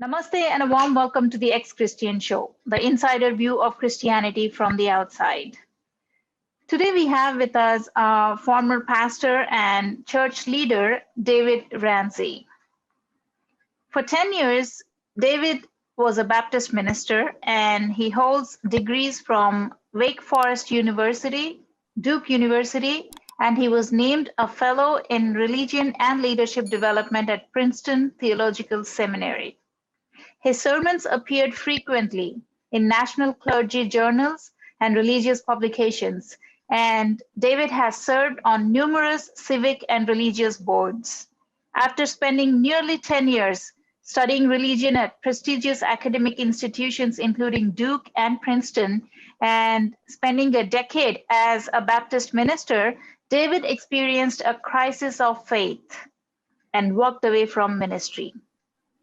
Namaste and a warm welcome to the Ex-Christian Show, the insider view of Christianity from the outside. Today we have with us our former pastor and church leader, David Ramsey. For 10 years, David was a Baptist minister and he holds degrees from Wake Forest University, Duke University, and he was named a fellow in religion and leadership development at Princeton Theological Seminary. His sermons appeared frequently in national clergy journals and religious publications, and David has served on numerous civic and religious boards. After spending nearly 10 years studying religion at prestigious academic institutions including Duke and Princeton, and spending a decade as a Baptist minister, David experienced a crisis of faith and walked away from ministry.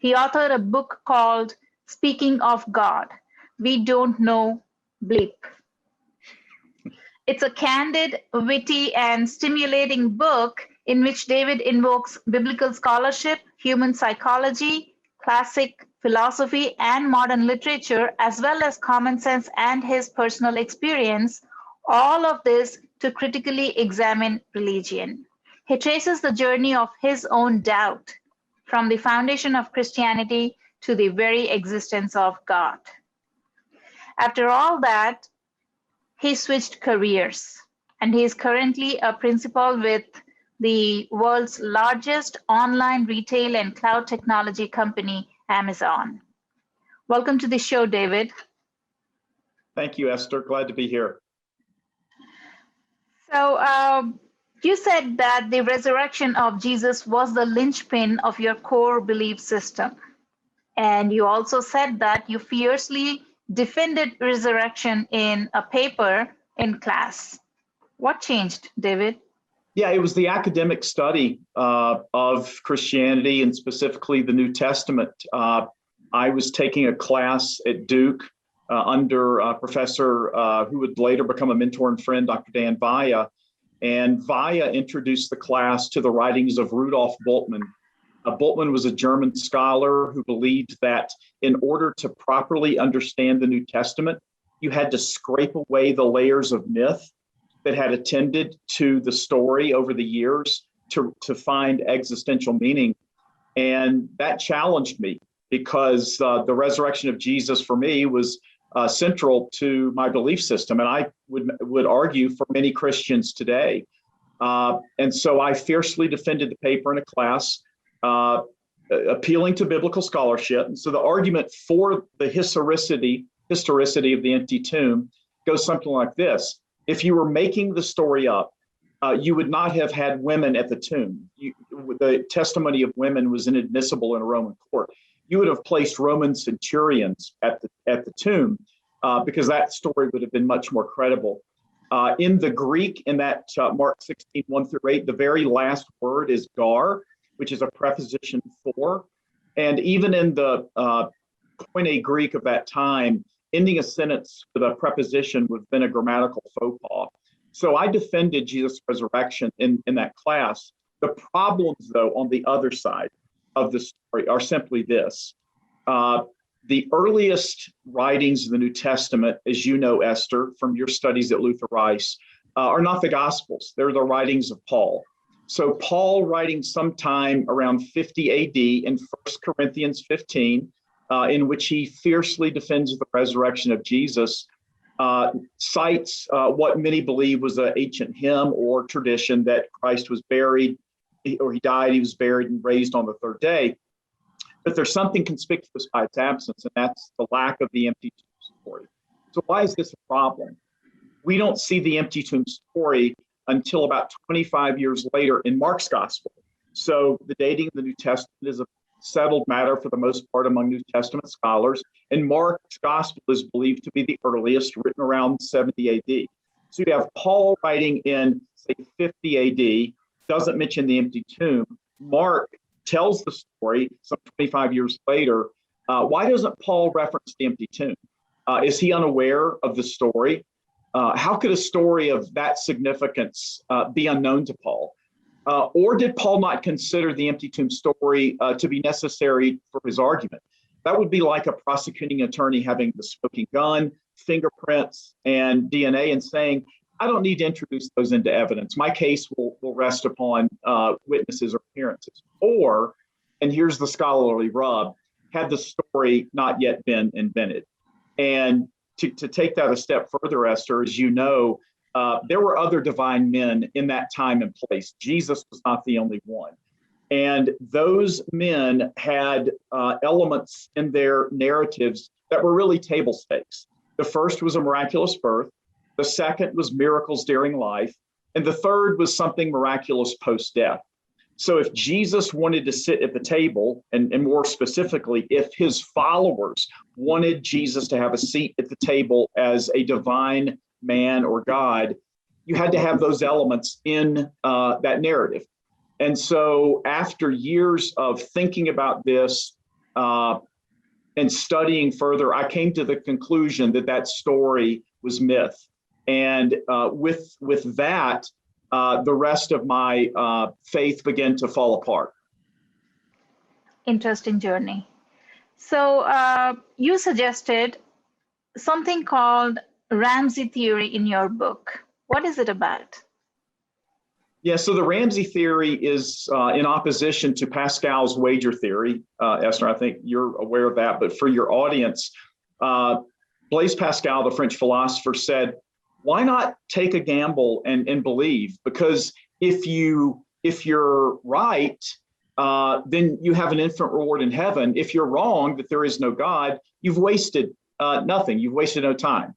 He authored a book called Speaking of God, We Don't Know Bleep. It's a candid, witty, and stimulating book in which David invokes biblical scholarship, human psychology, classic philosophy, and modern literature, as well as common sense and his personal experience, all of this to critically examine religion. He traces the journey of his own doubt from the foundation of Christianity to the very existence of God. After all that, he switched careers, and he is currently a principal with the world's largest online retail and cloud technology company, Amazon. Welcome to the show, David. Thank you, Esther. Glad to be here. So you said that the resurrection of Jesus was the linchpin of your core belief system. And you also said that you fiercely defended resurrection in a paper in class. What changed, David? Yeah, it was the academic study of Christianity and specifically the New Testament. I was taking a class at Duke under a professor who would later become a mentor and friend, Dr. Dhanraj. And Vaya introduced the class to the writings of Rudolf Bultmann. Bultmann was a German scholar who believed that in order to properly understand the New Testament, you had to scrape away the layers of myth that had attended to the story over the years to find existential meaning. And that challenged me because the resurrection of Jesus for me was central to my belief system. And I would argue for many Christians today. And so I fiercely defended the paper in a class, appealing to biblical scholarship. And so the argument for the historicity of the empty tomb goes something like this. If you were making the story up, you would not have had women at the tomb. The testimony of women was inadmissible in a Roman court. You would have placed Roman centurions at the tomb because that story would have been much more credible. In the Greek, in that Mark 16, 1-8, the very last word is gar, which is a preposition for. And even in the Koine Greek of that time, ending a sentence with a preposition would have been a grammatical faux pas. So I defended Jesus' resurrection in that class. The problems, though, on the other side of the story are simply this. The earliest writings of the New Testament, as you know, Esther, from your studies at Luther Rice, are not the Gospels. They're the writings of Paul. So Paul, writing sometime around 50 AD in 1 Corinthians 15, in which he fiercely defends the resurrection of Jesus, cites what many believe was an ancient hymn or tradition that Christ was buried, or he died, he was buried and raised on the third day. But there's something conspicuous by its absence, and that's the lack of the empty tomb story. So why is this a problem? We don't see the empty tomb story until about 25 years later in Mark's gospel. So the dating of the New Testament is a settled matter for the most part among New Testament scholars, and Mark's gospel is believed to be the earliest, written around 70 AD. So you have Paul writing in, say, 50 AD, doesn't mention the empty tomb. Mark tells the story some 25 years later. Why doesn't Paul reference the empty tomb? Is he unaware of the story? How could a story of that significance be unknown to Paul? Or did Paul not consider the empty tomb story to be necessary for his argument? that would be like a prosecuting attorney having the smoking gun, fingerprints, and DNA and saying, I don't need to introduce those into evidence. My case will rest upon witnesses or appearances. Or, and here's the scholarly rub, had the story not yet been invented. And to take that a step further, Esther, as you know, there were other divine men in that time and place. Jesus was not the only one. And those men had elements in their narratives that were really table stakes. The first was a miraculous birth. The second was miracles during life. And the third was something miraculous post-death. So if Jesus wanted to sit at the table, and more specifically, if his followers wanted Jesus to have a seat at the table as a divine man or God, you had to have those elements in that narrative. And so after years of thinking about this and studying further, I came to the conclusion that that story was myth. And with that, the rest of my faith began to fall apart. Interesting journey. So you suggested something called Ramsey theory in your book. What is it about? Yeah, so the Ramsey theory is in opposition to Pascal's wager theory. Esther, I think you're aware of that. But for your audience, Blaise Pascal, the French philosopher, said, why not take a gamble and believe? Because if you're right, then you have an infinite reward in heaven. If you're wrong, that there is no God, you've wasted nothing. You've wasted no time.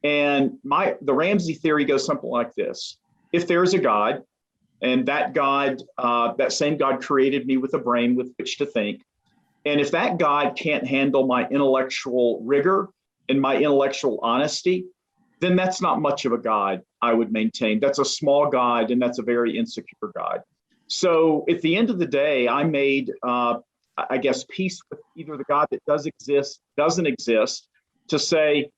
And the Ramsey theory goes something like this. If there is a God, and that God, that same God created me with a brain with which to think, and if that God can't handle my intellectual rigor and my intellectual honesty, then that's not much of a God, I would maintain. That's a small God, and that's a very insecure God. So at the end of the day, I made, I guess, peace with either the God that does exist, doesn't exist, to say,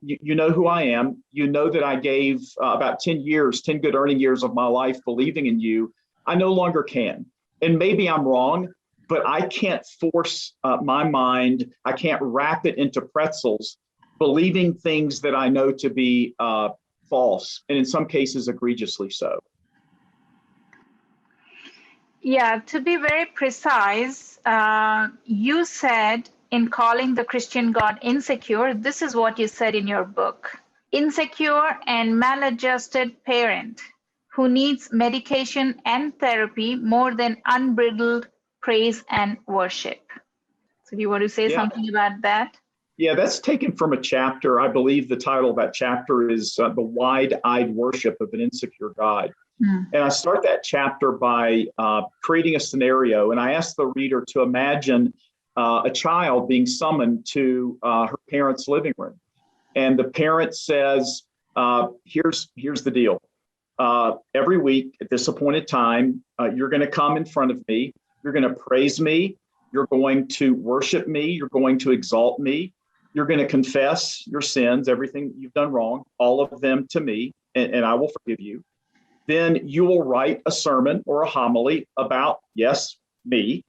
you know who I am. You know that I gave about 10 good earning years of my life believing in you. I no longer can. And maybe I'm wrong, but I can't force my mind. I can't wrap it into pretzels, believing things that I know to be false, and in some cases, egregiously so. Yeah, to be very precise, you said in calling the Christian God insecure, this is what you said in your book. Insecure and maladjusted parent who needs medication and therapy more than unbridled praise and worship. So do you want to say something about that? Yeah, that's taken from a chapter. I believe the title of that chapter is The Wide-Eyed Worship of an Insecure God. And I start that chapter by creating a scenario, and I ask the reader to imagine a child being summoned to her parents' living room. And the parent says, here's the deal. Every week at this appointed time, you're going to come in front of me. You're going to praise me. You're going to worship me. You're going to exalt me. You're going to confess your sins, everything you've done wrong, all of them to me, and I will forgive you. Then you will write a sermon or a homily about, yes, me.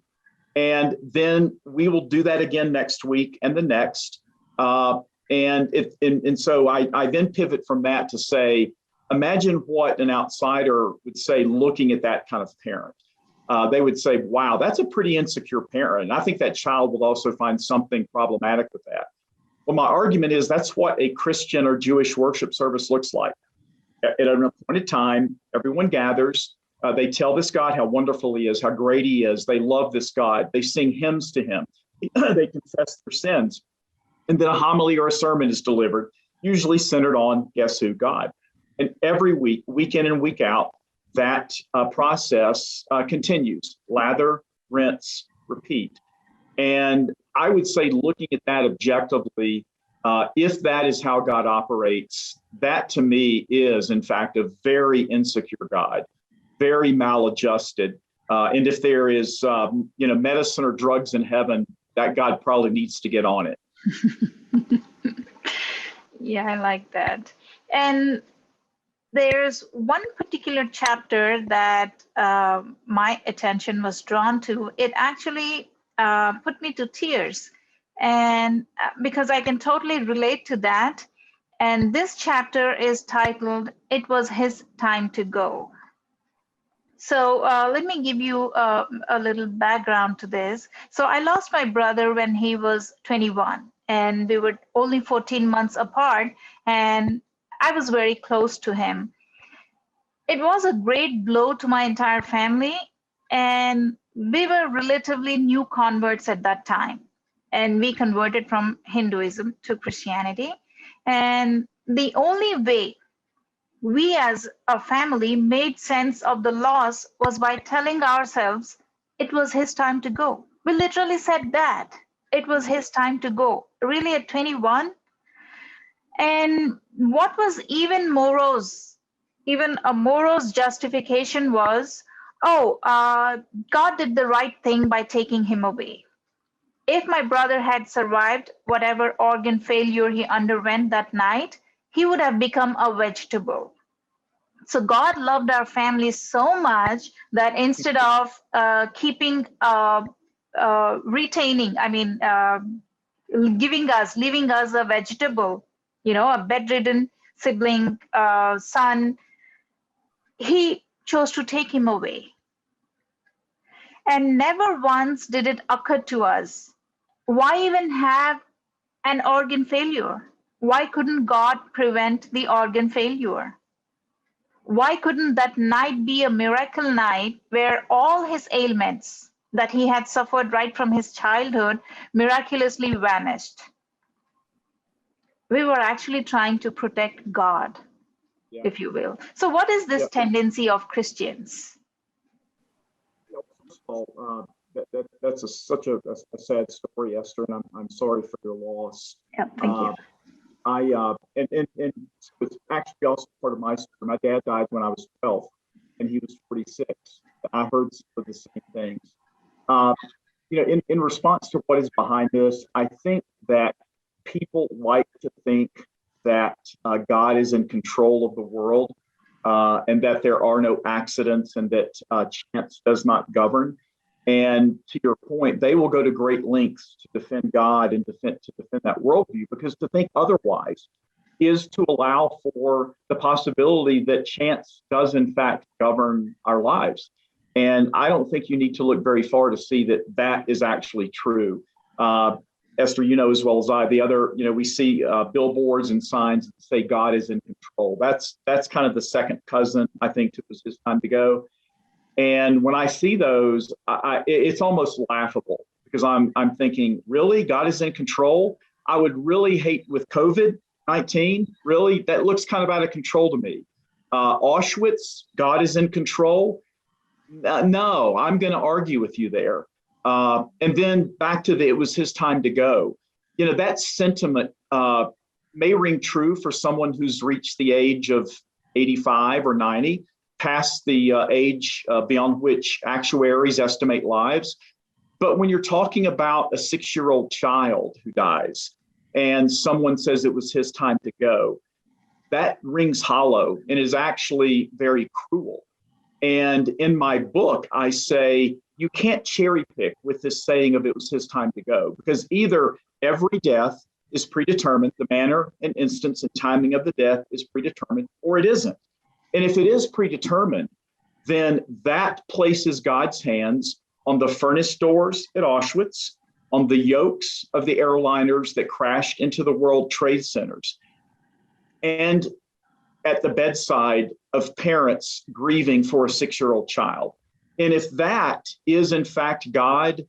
And then we will do that again next week and the next. And so I then pivot from that to say, imagine what an outsider would say looking at that kind of parent. They would say, wow, that's a pretty insecure parent. And I think that child will also find something problematic with that. Well, my argument is that's what a Christian or Jewish worship service looks like. At an appointed time, everyone gathers. They tell this God how wonderful he is, how great he is. They love this God. They sing hymns to him. They confess their sins. And then a homily or a sermon is delivered, usually centered on, guess who, God. And every week, week in and week out, that process continues. Lather, rinse, repeat. And I would say, looking at that objectively, if that is how God operates, that to me is, in fact, a very insecure God, very maladjusted. And if there is, medicine or drugs in heaven, that God probably needs to get on it. Yeah, I like that. And there's one particular chapter that my attention was drawn to. It actually put me to tears. And because I can totally relate to that. And this chapter is titled, It Was His Time to Go. So let me give you a little background to this. So I lost my brother when he was 21, and we were only 14 months apart, and I was very close to him. It was a great blow to my entire family, and we were relatively new converts at that time. And we converted from Hinduism to Christianity. And the only way we as a family made sense of the loss was by telling ourselves it was his time to go. We literally said that it was his time to go, really at 21. And what was even a morose justification was, God did the right thing by taking him away. If my brother had survived whatever organ failure he underwent that night, he would have become a vegetable. So God loved our family so much that instead of leaving us a vegetable, a bedridden sibling, son, he chose to take him away. And never once did it occur to us, why even have an organ failure? Why couldn't God prevent the organ failure? Why couldn't that night be a miracle night where all his ailments that he had suffered right from his childhood miraculously vanished? We were actually trying to protect God, if you will. So what is this tendency of Christians? First of all, that's such a sad story, Esther, and I'm sorry for your loss. Yeah, thank you. And it's actually also part of my story. My dad died when I was 12, and he was 46. I heard some of the same things. In response to what is behind this, I think that people like to think that God is in control of the world, and that there are no accidents, and that chance does not govern. And to your point, they will go to great lengths to defend God and defend that worldview, because to think otherwise is to allow for the possibility that chance does in fact govern our lives. And I don't think you need to look very far to see that that is actually true. Esther, you know as well as I, we see billboards and signs that say God is in control. That's kind of the second cousin, I think, to It Was His Time to Go. And when I see those, it's almost laughable, because I'm thinking, really, God is in control? I would really hate with COVID-19. Really, that looks kind of out of control to me. Auschwitz, God is in control? No, I'm going to argue with you there. And then back to It Was His Time to Go. That sentiment may ring true for someone who's reached the age of 85 or 90. Past the age beyond which actuaries estimate lives. But when you're talking about a 6-year-old child who dies and someone says it was his time to go, that rings hollow and is actually very cruel. And in my book, I say you can't cherry pick with this saying of it was his time to go, because either every death is predetermined, the manner and instance and timing of the death is predetermined, or it isn't. And if it is predetermined, then that places God's hands on the furnace doors at Auschwitz, on the yokes of the airliners that crashed into the World Trade Centers, and at the bedside of parents grieving for a 6-year-old child. And if that is in fact God,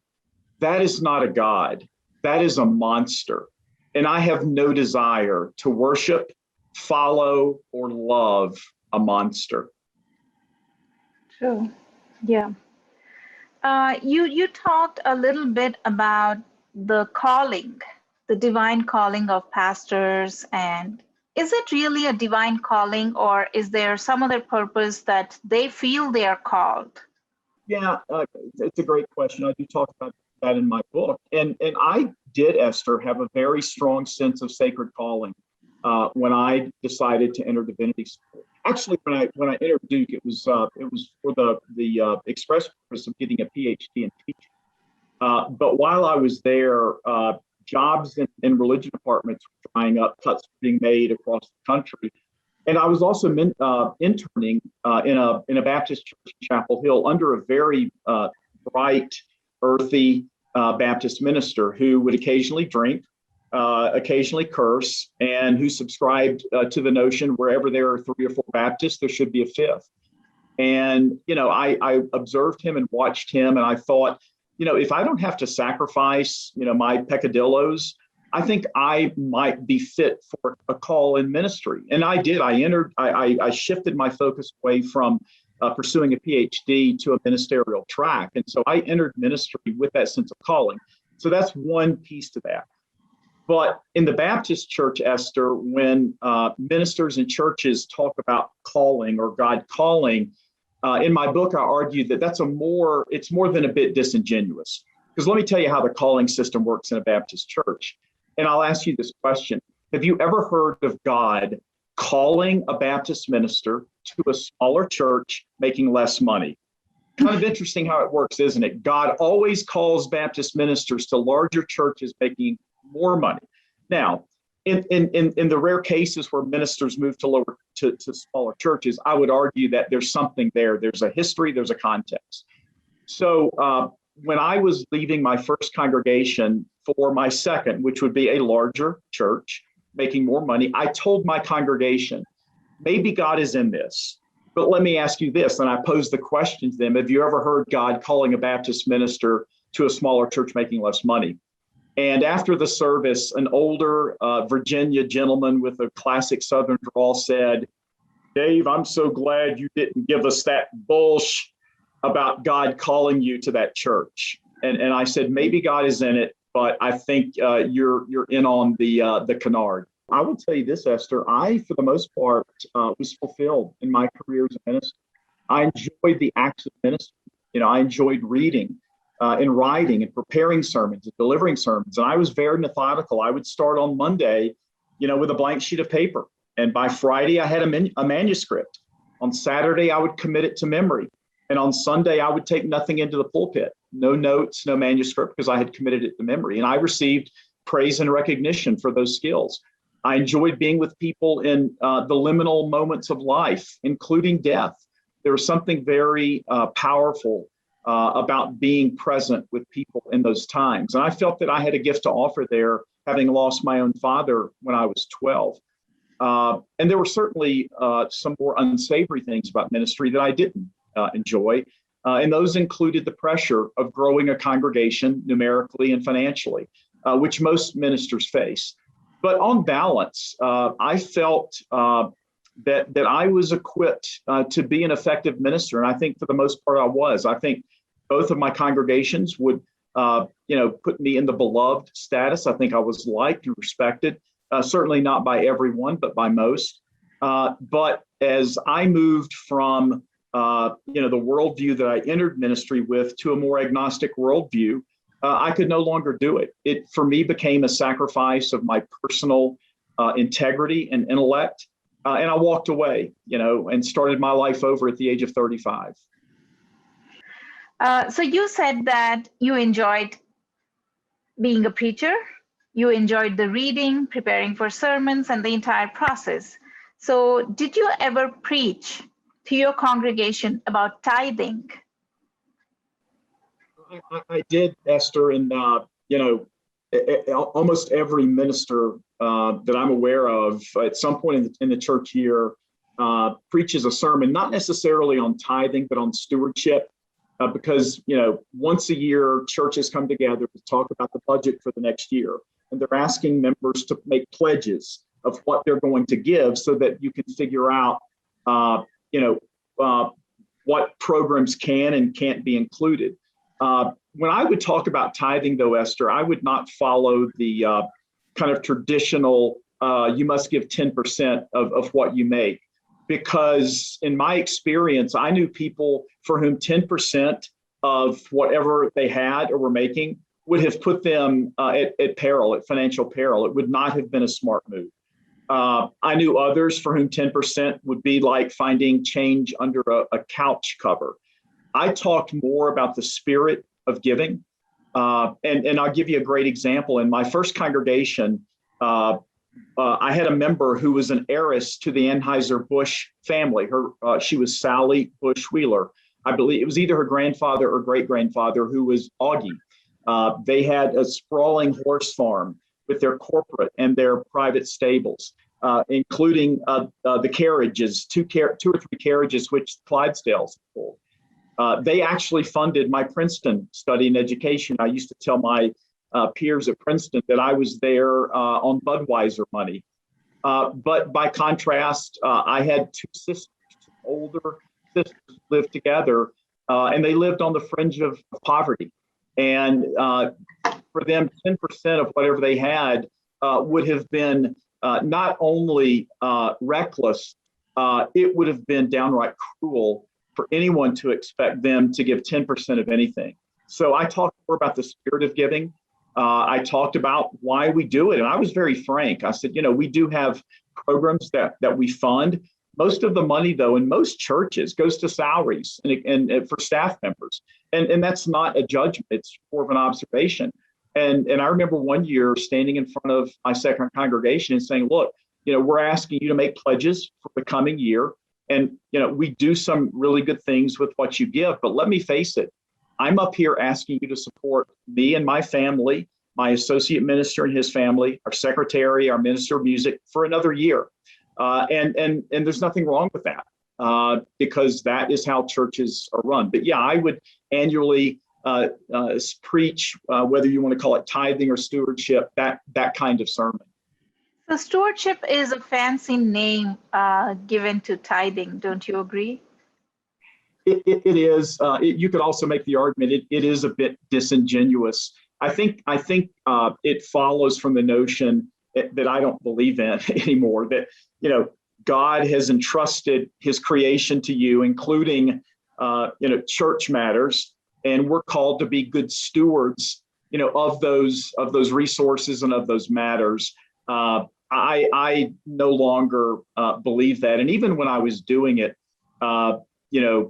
that is not a God. That is a monster. And I have no desire to worship, follow, or love a monster. True. Yeah. You talked a little bit about the calling, the divine calling of pastors, and is it really a divine calling, or is there some other purpose that they feel they are called? Yeah, it's a great question. I do talk about that in my book, and I did, Esther, have a very strong sense of sacred calling when I decided to enter divinity school. Actually, when I entered Duke, it was for the express purpose of getting a PhD in teaching. But while I was there, jobs in religion departments were drying up, cuts were being made across the country. And I was also interning in a Baptist church in Chapel Hill under a very bright, earthy Baptist minister who would occasionally drink, occasionally curse, and who subscribed to the notion wherever there are 3 or 4 Baptists, there should be a 5th. And, I observed him and watched him, and I thought, if I don't have to sacrifice, my peccadillos, I think I might be fit for a call in ministry. And I did. I shifted my focus away from pursuing a PhD to a ministerial track. And so I entered ministry with that sense of calling. So that's one piece to that. But in the Baptist church, Esther, when ministers and churches talk about calling or God calling, in my book, I argued that it's more than a bit disingenuous. Because let me tell you how the calling system works in a Baptist church. And I'll ask you this question. Have you ever heard of God calling a Baptist minister to a smaller church making less money? Kind of interesting how it works, isn't it? God always calls Baptist ministers to larger churches making more money. Now, in the rare cases where ministers move to smaller churches, I would argue that there's something there. There's a history, there's a context. So when I was leaving my first congregation for my second, which would be a larger church, making more money, I told my congregation, maybe God is in this, but let me ask you this. And I posed the question to them, have you ever heard God calling a Baptist minister to a smaller church making less money? And after the service, an older Virginia gentleman with a classic Southern drawl said, Dave, I'm so glad you didn't give us that bullshit about God calling you to that church. And I said, maybe God is in it, but I think you're in on the canard. I will tell you this, Esther, I, for the most part, was fulfilled in my career as a minister. I enjoyed the acts of ministry. I enjoyed reading and writing and preparing sermons and delivering sermons. And I was very methodical. I would start on Monday, with a blank sheet of paper. And by Friday, I had a manuscript. On Saturday, I would commit it to memory. And on Sunday, I would take nothing into the pulpit, no notes, no manuscript, because I had committed it to memory. And I received praise and recognition for those skills. I enjoyed being with people in the liminal moments of life, including death. There was something very powerful about being present with people in those times. And I felt that I had a gift to offer there, having lost my own father when I was 12. And there were certainly some more unsavory things about ministry that I didn't enjoy. And those included the pressure of growing a congregation numerically and financially, which most ministers face. But on balance, I felt that I was equipped to be an effective minister. And I think for the most part, I was. I think both of my congregations would, put me in the beloved status. I think I was liked and respected, certainly not by everyone, but by most. But as I moved from the worldview that I entered ministry with to a more agnostic worldview, I could no longer do it. It, for me, became a sacrifice of my personal integrity and intellect. And I walked away, and started my life over at the age of 35. So you said that you enjoyed being a preacher. You enjoyed the reading, preparing for sermons, and the entire process. So did you ever preach to your congregation about tithing? I did, Esther, and almost every minister that I'm aware of at some point in the church year preaches a sermon, not necessarily on tithing, but on stewardship, because once a year churches come together to talk about the budget for the next year, and they're asking members to make pledges of what they're going to give, so that you can figure out, what programs can and can't be included. When I would talk about tithing, though, Esther, I would not follow the kind of traditional, you must give 10% of what you make. Because in my experience, I knew people for whom 10% of whatever they had or were making would have put them at peril, at financial peril. It would not have been a smart move. I knew others for whom 10% would be like finding change under a couch cover. I talked more about the spirit of giving, And I'll give you a great example. In my first congregation, I had a member who was an heiress to the Anheuser-Busch family. She was Sally Bush Wheeler. I believe it was either her grandfather or great-grandfather who was Augie. They had a sprawling horse farm with their corporate and their private stables, including the carriages, two or three carriages, which Clydesdales pulled. They actually funded my Princeton study and education. I used to tell my peers at Princeton that I was there on Budweiser money. But by contrast, I had two sisters, older sisters, lived together, and they lived on the fringe of poverty. And for them, 10% of whatever they had would have been not only reckless, it would have been downright cruel for anyone to expect them to give 10% of anything. So I talked more about the spirit of giving. I talked about why we do it. And I was very frank. I said, we do have programs that we fund. Most of the money, though, in most churches goes to salaries and for staff members. And that's not a judgment. It's more of an observation. And I remember one year standing in front of my second congregation and saying, look, we're asking you to make pledges for the coming year. And, we do some really good things with what you give. But let me face it, I'm up here asking you to support me and my family, my associate minister and his family, our secretary, our minister of music for another year. And there's nothing wrong with that because that is how churches are run. But yeah, I would annually preach, whether you want to call it tithing or stewardship, that kind of sermon. So stewardship is a fancy name given to tithing. Don't you agree? It is. You could also make the argument it is a bit disingenuous. I think it follows from the notion that I don't believe in anymore. That God has entrusted His creation to you, including church matters, and we're called to be good stewards, of those resources and of those matters. I no longer believe that, and even when I was doing it.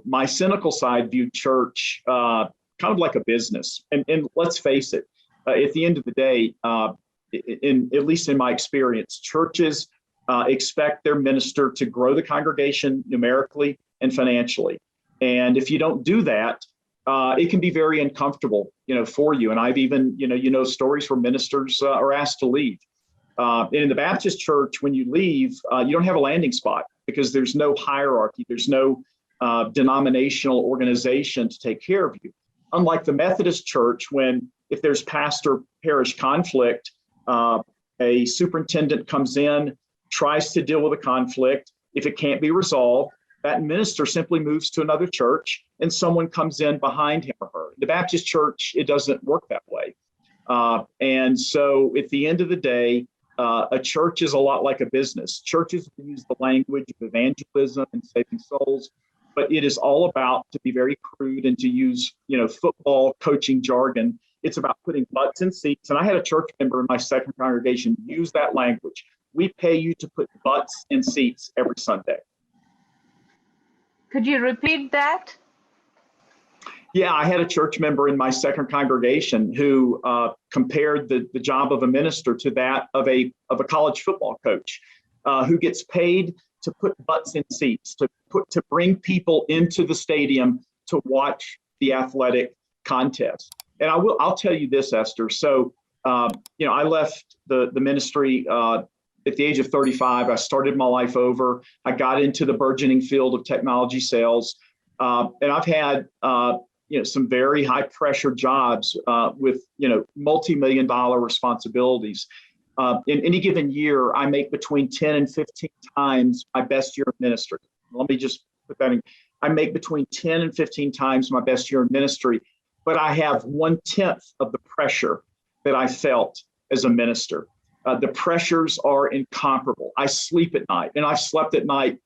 My cynical side viewed church kind of like a business. And let's face it, at the end of the day, at least in my experience, churches expect their minister to grow the congregation numerically and financially. And if you don't do that, it can be very uncomfortable, for you. And I've even, stories where ministers are asked to leave. And in the Baptist church, when you leave, you don't have a landing spot because there's no hierarchy. There's no denominational organization to take care of you. Unlike the Methodist church, if there's pastor-parish conflict, a superintendent comes in, tries to deal with a conflict. If it can't be resolved, that minister simply moves to another church and someone comes in behind him or her. The Baptist church, it doesn't work that way. And so at the end of the day, a church is a lot like a business. Churches use the language of evangelism and saving souls, but it is all about, to be very crude and to use, football coaching jargon, it's about putting butts in seats. And I had a church member in my second congregation use that language. We pay you to put butts in seats every Sunday. Could you repeat that? Yeah, I had a church member in my second congregation who compared the job of a minister to that of a college football coach who gets paid to put butts in seats, to bring people into the stadium to watch the athletic contest. And I'll tell you this, Esther. So, I left the ministry at the age of 35. I started my life over. I got into the burgeoning field of technology sales. And I've had, some very high pressure jobs with, multi-million-dollar responsibilities. In any given year, I make between 10 and 15 times my best year of ministry. Let me just put that in. I make between 10 and 15 times my best year in ministry, but I have 1/10 of the pressure that I felt as a minister. The pressures are incomparable. I sleep at night, and I've slept at night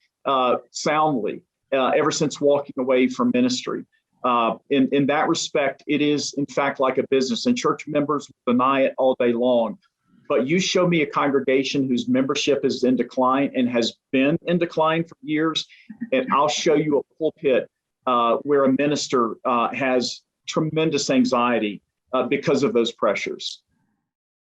soundly ever since walking away from ministry. In that respect, it is, in fact, like a business, and church members deny it all day long. But you show me a congregation whose membership is in decline and has been in decline for years, and I'll show you a pulpit where a minister has tremendous anxiety because of those pressures.